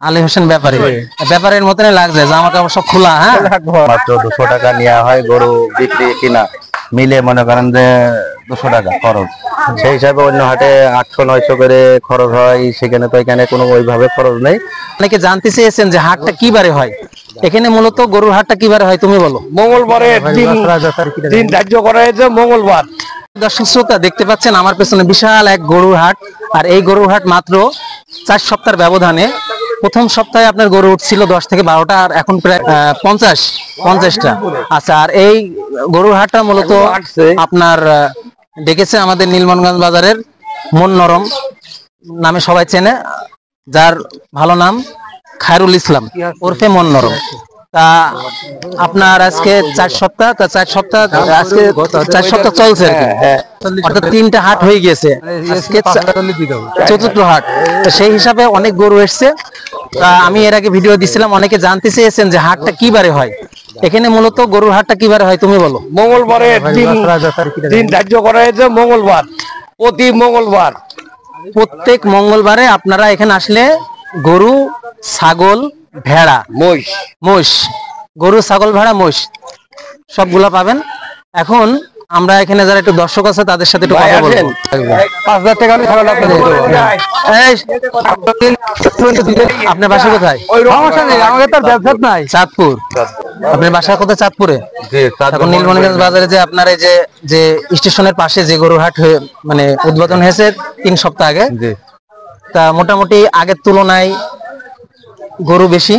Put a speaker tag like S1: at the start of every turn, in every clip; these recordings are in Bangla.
S1: আলী হোসেন ব্যাপারী, ব্যাপারের মতনই লাগছে, জামা কাপড় সব খোলা। হ্যাঁ,
S2: মাত্র 200 টাকা নেওয়া হয় গরু বিক্রি কিনা মিলে, মনে করেন যে 200 টাকা খরচ। সেই হিসাবে অন্য হাটে 800-900 করে খরচ হয়, সেখানে তো এখানে কোনো ওইভাবে খরচ নেই।
S1: অনেকে জানতে চেয়েছেন যে হাটটা কি বারে হয়। এখানে মূলত গরুর হাটটা কি বারে হয় তুমি বলো।
S3: মঙ্গলবারে দিন ধার্য করা হয়েছে, মঙ্গলবার।
S1: দর্শক শ্রোতা দেখতে পাচ্ছেন আমার পেছনে বিশাল এক গরুর হাট, আর এই গরুর হাট মাত্র 4 সপ্তাহের ব্যবধানে। প্রথম সপ্তাহে আপনার গরু উঠছিল 10 থেকে 12টা, আর এখন প্রায় 50টা। আচ্ছা, আর এই গরুর হাটটা মূলত আপনার ডেকেছে আমাদের নীলমনগঞ্জ বাজারের মন নরম নামে সবাই চেনে, যার ভালো নাম খায়রুল ইসলাম ওরফে মন নরম। তা আপনার আজকে 4 সপ্তাহ, তা 4 সপ্তাহ আজকে 4 সপ্তাহ চলছে আর কি, অর্থাৎ 3টা হাট হয়ে গেছে, আজকে 4th হাট। তো সেই হিসাবে অনেক গরু এসছে। তা আমি এর আগে ভিডিও দিছিলাম, অনেকে জানতে চেয়েছেন যে হাটটা কি বারে হয়। এখানে মূলত গরুর হাটটা কি বারে হয় তুমি বলো।
S3: মঙ্গলবারে দিন ধার্য করা হয়েছে, মঙ্গলবার, প্রতি মঙ্গলবার।
S1: প্রত্যেক মঙ্গলবারে আপনারা এখানে আসলে গরু, ছাগল, ভেড়া, মোষ, গরু, ছাগল, ভেড়া, মোষ সবগুলা পাবেন। এখন আমরা এখানে যারা একটু দর্শক আছে তাদের সাথে একটু কথা বলবো।
S3: 5000 টাকা আমি ছাগল আপনাদের দেবো।
S1: আপনার বাসা কোথায়?
S3: সমস্যা নেই, আমাকে তো ব্যবসা নাই।
S1: চাঁদপুর। আপনার বাসা কোথায়? চাঁদপুরে। এখন নীলমণিগঞ্জ বাজারে যে আপনার এই যে স্টেশনের পাশে যে গরুর হাট মানে উদ্বোধন হয়েছে 3 সপ্তাহ আগে, তা মোটামুটি আগের তুলনায় গরু বেশি।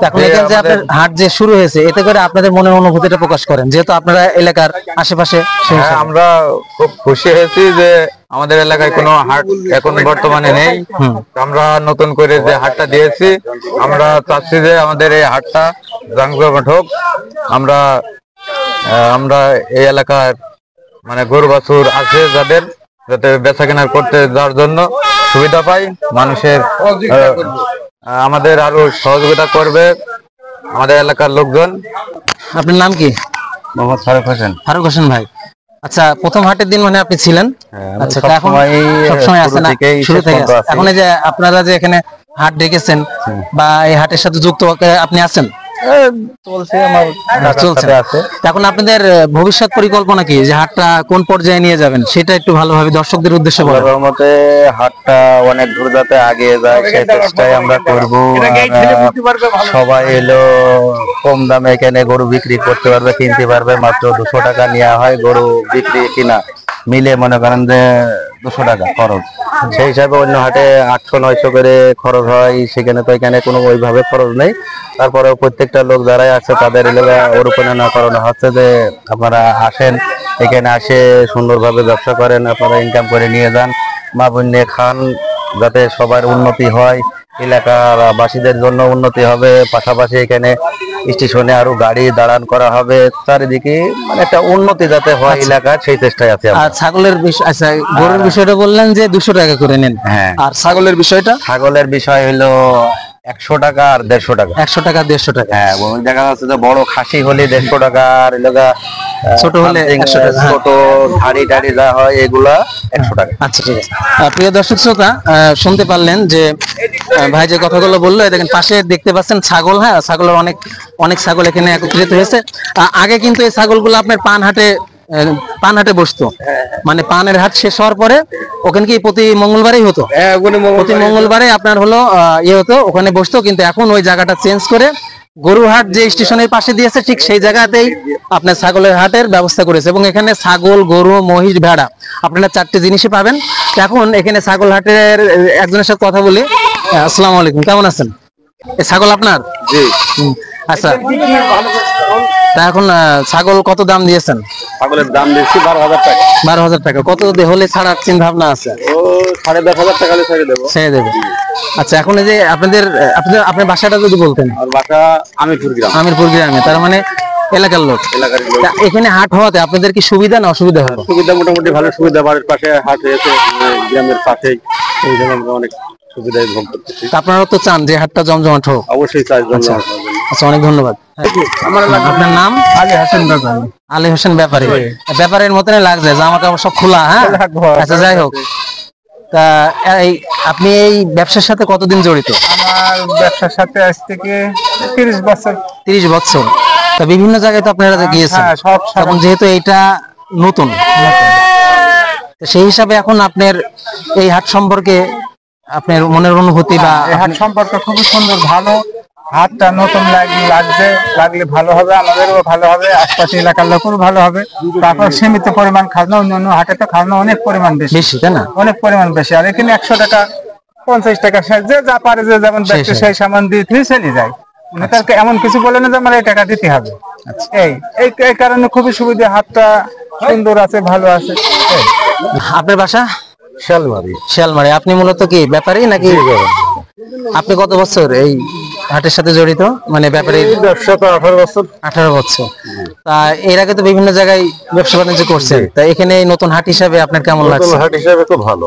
S1: এখন এখানে যে আপনার হাট যে শুরু হয়েছে, এতে করে আপনাদের মনের অনুভূতিটা প্রকাশ করেন, যেহেতু আপনারা এলাকার আশেপাশে।
S2: আমরা খুব খুশি হয়েছি যে আমাদের এলাকায় কোনো হাট এখন বর্তমানে নেই। আমরা নতুন করে যে হাটটা দিয়েছি, আমরা চাচ্ছি যে আমাদের এই হাটটা জাঁকজমট হোক। আমরা এই এলাকার মানে গরু বাছুর আছে যাদের, যাতে বেচা কেনা করতে যাওয়ার জন্য সুবিধা পাই, মানুষের আমাদের আরো সহযোগিতা করবে আমাদের এলাকার লোকজন।
S1: আপনার নাম কি?
S2: মোহাম্মদ ফারুক হোসেন।
S1: ফারুক হোসেন ভাই, আচ্ছা, প্রথম হাটের দিন মানে আপনি ছিলেন? আচ্ছা, এখন সবসময় আছেন শুরু থেকে? এখন এই যে আপনারা যে এখানে হাট ডেকেছেন বা এই হাটের সাথে যুক্ত আপনি আছেন?
S2: চলছে, আমার
S1: চলছে। এখন আপনাদের ভবিষ্যৎ পরিকল্পনা কি, যে হাটটা কোন পর্যায়ে নিয়ে যাবেন সেটা একটু ভালোভাবে দর্শকদের উদ্দেশ্যে বলেন।
S2: আমার মতে হাটটা অনেক দূর যাতে আগে যায় সেই চেষ্টাই আমরা করব। সবাই এলো কম দামে এখানে গরু বিক্রি করতে পারবে, কিনতে পারবে। মাত্র 200 টাকা নেওয়া হয় গরু বিক্রি কিনা মিলে, মনে করেন যে 200 টাকা খরচ। সেই হিসাবে অন্য হাটে 800-900 করে খরচ হয়, সেখানে তো এখানে কোনো ওইভাবে খরচ নেই। তারপরে প্রত্যেকটা লোক যারাই আছে তাদের অনুপ্রেরণা করানো হচ্ছে যে আপনারা আসেন, এখানে আসে সুন্দরভাবে ব্যবসা করেন, আপনারা ইনকাম করে নিয়ে যান, মা বোন নিয়ে খান, যাতে সবার উন্নতি হয়, এলাকার বাসীদের জন্য উন্নতি হবে। পাশাপাশি এখানে স্টেশনে আরো গাড়ি দাঁড়ান করা হবে, চারিদিকে মানে একটা উন্নতি যাতে হয় এলাকার, সেই চেষ্টায় আছে।
S1: আর ছাগলের বিষয়, আচ্ছা, গরুর বিষয়টা বললেন যে 200 টাকা করে নেন।
S2: হ্যাঁ,
S1: আর ছাগলের বিষয়টা?
S2: ছাগলের বিষয় হলো 100 টাকা আর 150 টাকা।
S1: 100 টাকা 150 টাকা।
S2: হ্যাঁ, ওই দেখা যাচ্ছে যে বড় খাসি হলে 150 টাকা, আর এলাকা
S1: ছোট হলে 100 টাকা।
S2: ছোট ধাড়ি যা হয় এগুলা 100 টাকা।
S1: আচ্ছা, ঠিক আছে। প্রিয় দর্শক শ্রোতা, শুনতে পারলেন যে ভাই যে কথাগুলো বললো, দেখেন পাশে দেখতে পাচ্ছেন ছাগল। হ্যাঁ, ছাগলের অনেক ছাগল এখানে একত্রিত হয়েছে। আগে কিন্তু এই ছাগলগুলো আপনার পানহাটে বসতো, মানে পানের হাট শেষ হওয়ার পরে ওখানে কি প্রতি মঙ্গলবারেই হতো। প্রতি মঙ্গলবারে আপনার হলো হতো, ওখানে বসতো। কিন্তু এখন ওই জায়গাটা চেঞ্জ করে গরুর হাট যে স্টেশনের পাশে দিয়েছে, ঠিক সেই জায়গাতেই আপনার ছাগলের হাটের ব্যবস্থা করেছে, এবং এখানে ছাগল, গরু, মহিষ, ভেড়া আপনারা 4টে জিনিসই পাবেন। এখন এখানে ছাগল হাটের একজনের সাথে কথা বলি। আসসালামু আলাইকুম, কেমন আছেন? এই ছাগল আপনার?
S2: জি।
S1: আচ্ছা, তা এখন ছাগল কত দাম দিয়েছেন?
S2: ছাগলের দাম দিচ্ছি 12,000 টাকা।
S1: 12,000 টাকা। কত হলে ছাড়ার চিন্তা ভাবনা আছে?
S2: ও 10,500 টাকা ছেড়ে দেবো।
S1: আচ্ছা, এখন এই যে আপনার বাসাটা যদি বলতেন।
S2: আর বাসা আমিরপুর গ্রামে।
S1: তার মানে এলাকার লোক। এখানে হাট হওয়াতে আপনাদের কি সুবিধা না অসুবিধা হবে?
S2: সুবিধা, মোটামুটি ভালো সুবিধা। বাড়ির পাশে হাট হয়েছে, গ্রামের পাশেই, এই জন্য আমরা অনেক সুবিধায় ভোগ করতেছি।
S1: আপনারা তো চান যে হাটটা জমজমাট হোক?
S2: অবশ্যই চাই।
S1: আচ্ছা, অনেক ধন্যবাদ। আপনার নাম?
S3: আলী হোসেন ব্যাপারী।
S1: আলী হোসেন ব্যাপারী, ব্যাপারের মতনই লাগছে, জামা কাপড় সব খোলা। হ্যাঁ, আচ্ছা, যাই হোক। তা আপনি এই ব্যবসার সাথে কতদিন জড়িত?
S4: আমার ব্যবসার সাথে আজ থেকে 30 বছর।
S1: 30 বছর। তা বিভিন্ন জায়গায় তো আপনারা গিয়েছেন,
S4: হ্যাঁ, সব
S1: এখন যেহেতু এইটা নতুন, তো সেই হিসাবে এখন আপনার এই হাট সম্পর্কে আপনার মনের অনুভূতি বা
S4: এই হাট সম্পর্কে খুবই সুন্দর, ভালো। হাটটা নতুন লাগলে ভালো হবে, আমাদেরও ভালো হবে, আশপাশ এলাকার লোকেরও ভালো হবে। তারপর সীমিত পরিমাণ খাজনা, অন্যান্য হাটে তো খাজনা অনেক পরিমাণ বেশি,
S1: তাই না?
S4: অনেক পরিমাণ বেশি। আর এখানে 100 টাকা 50 টাকা যে যা পারে, যে যেমন ব্যক্তি সেই সামান দিয়ে চলে যায়। তাকে এমন কিছু বলে না যে আমার এই টাকা দিতে হবে। এই কারণে খুবই সুবিধা, হাটটা সুন্দর আছে, ভালো আছে।
S1: আপনার বাসা
S3: শালমারি।
S1: শিয়ালমারি। আপনি মূলত কি ব্যাপারী নাকি? আপনি কত বছর এই হাটের সাথে জড়িত, মানে ব্যাপারী?
S3: ব্যবসা তো 18 বছর।
S1: 18 বছর। তা এর আগে তো বিভিন্ন জায়গায় ব্যবসা বাণিজ্য করছেন, তা এখানে নতুন হাট হিসাবে আপনার কেমন লাগছে?
S3: হাট হিসাবে তো ভালো।